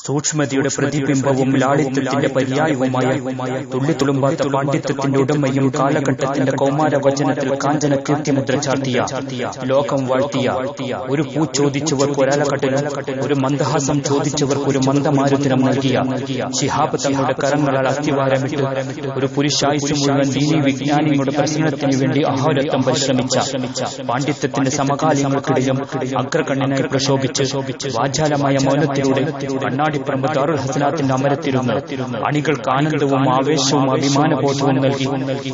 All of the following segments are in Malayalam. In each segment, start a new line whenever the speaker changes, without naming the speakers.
സൂക്ഷ്മതയുടെ പ്രതിബിംബവും ലാളിത്യത്തിന്റെ പര്യായവുമായ തുള്ളിത്തുളുമ്പാത്ത പാണ്ഡിത്യത്തിന്റെ ഉടമയും കാലഘട്ടത്തിന്റെ കൗമാരവചനത്തിൽ കാഞ്ചന കീർത്തിമുദ്ര ചാർത്തിയ ലോകം വാഴ്ത്തിയ ഒരു പൂ ചോദിച്ചവർക്ക് ഒരാലക്കട്ടിലും ഒരു മന്ദഹാസം ചോദിച്ചവർക്ക് ഒരു മന്ദമാരുതനം നൽകിയ ശിഹാബ് തങ്ങളുടെ കരങ്ങളാൽ അസ്ഥിവാരമിട്ട് ഒരു പുരുഷായുസ് മുഴുവൻ ദീനീ വിജ്ഞാനികളുടെ പ്രശ്നത്തിന് വേണ്ടി അഹോരത്വം പരിശ്രമിച്ച പാണ്ഡിത്യത്തിന്റെ സമകാലികൾക്കിടയിലും അഗ്രകണ്യനായി പ്രശോഭിച്ച് വാചാലമായ മൗനത്തിലൂടെ കണ്ണാടിപ്പറമ്പ് ദാറുൽ ഹസനാത്തിന്റെ അമരത്തിരുന്ന് അണികൾക്ക് ആനന്ദവും ആവേശവും അഭിമാനബോധവും നൽകി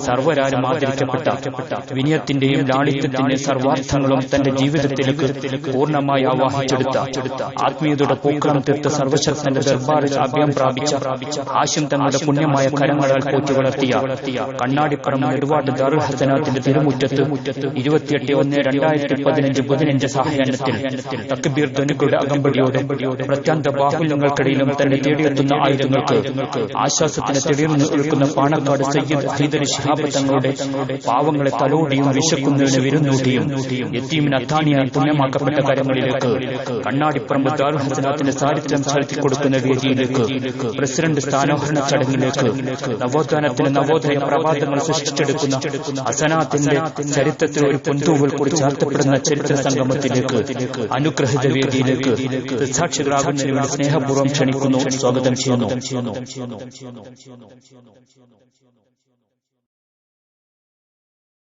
സർവരാലും ആദരിക്കപ്പെട്ട വിനയത്തിന്റെയും ലാളിത്യത്തിന്റെയും സർവാർത്ഥങ്ങളും തന്റെ ജീവിതത്തിലേക്ക് പൂർണ്ണമായി ആവാഹിച്ചെടുത്ത ആത്മീയതയുടെ പൂക്കളം തീർത്ത സർവശക്തന്റെ ദർബാറിൽ അഭയം പ്രാപിച്ച ആശം തങ്ങളുടെ പുണ്യമായ കരങ്ങളാൽ പോറ്റി വളർത്തിയ കണ്ണാടിപ്പറമ്പ് നെടുവാട് ദാറുൽ ഹസനാത്തിന്റെ തിരുമുറ്റത്ത് 28/1/2015 ബുധനഞ്ച് സായാഹ്നത്തിൽ തക്ബീർ ധ്വനികളുടെ അകമ്പടിയോടെ പ്രത്യാന്ത ബാഹുല്യങ്ങൾക്കിടയിലും തന്നെ തേടിയെത്തുന്ന ആയുധങ്ങൾക്ക് ആശ്വാസത്തിന് തെളിർന്നു നിൽക്കുന്ന പാണക്കാട് സയ്യിദ് ഹൈദരി ശിഹാബ് തങ്ങളുടെ പാവങ്ങളെ തലോടിയും വിശക്കുന്നതിന് വിരുന്നൂട്ടിയും യത്തീമിന് അത്താണിയായി പുണ്യമാക്കപ്പെട്ട കരങ്ങളിലേക്ക് കണ്ണാടിപ്പറമ്പ് ദാറുൽ ഹസനാത്തിന്റെ ചാരിത്രം ചെലുത്തിക്കൊടുക്കുന്ന വേദിയിലേക്ക് പ്രസിഡന്റ് സ്ഥാനാരോഹണ ചടങ്ങിലേക്ക് നവോത്ഥാനത്തിന് നവോദയ പ്രഭാതങ്ങൾ സൃഷ്ടിച്ചെടുക്കുന്ന ഹസനാത്തിന്റെ ചരിത്രത്തിൽ ഒരു പൊന്തൂവൽ കൂടി ചാർത്തപ്പെടുന്ന ചരിത്ര സംഗമത്തിലേക്ക് അനുഗ്രഹിത വേദിയിലേക്ക് സാക്ഷികളാകുന്നതിന് വേണ്ടി സ്നേഹപൂർവ്വം ക്ഷണിക്കുന്നു, സ്വാഗതം ചെയ്യുന്നു.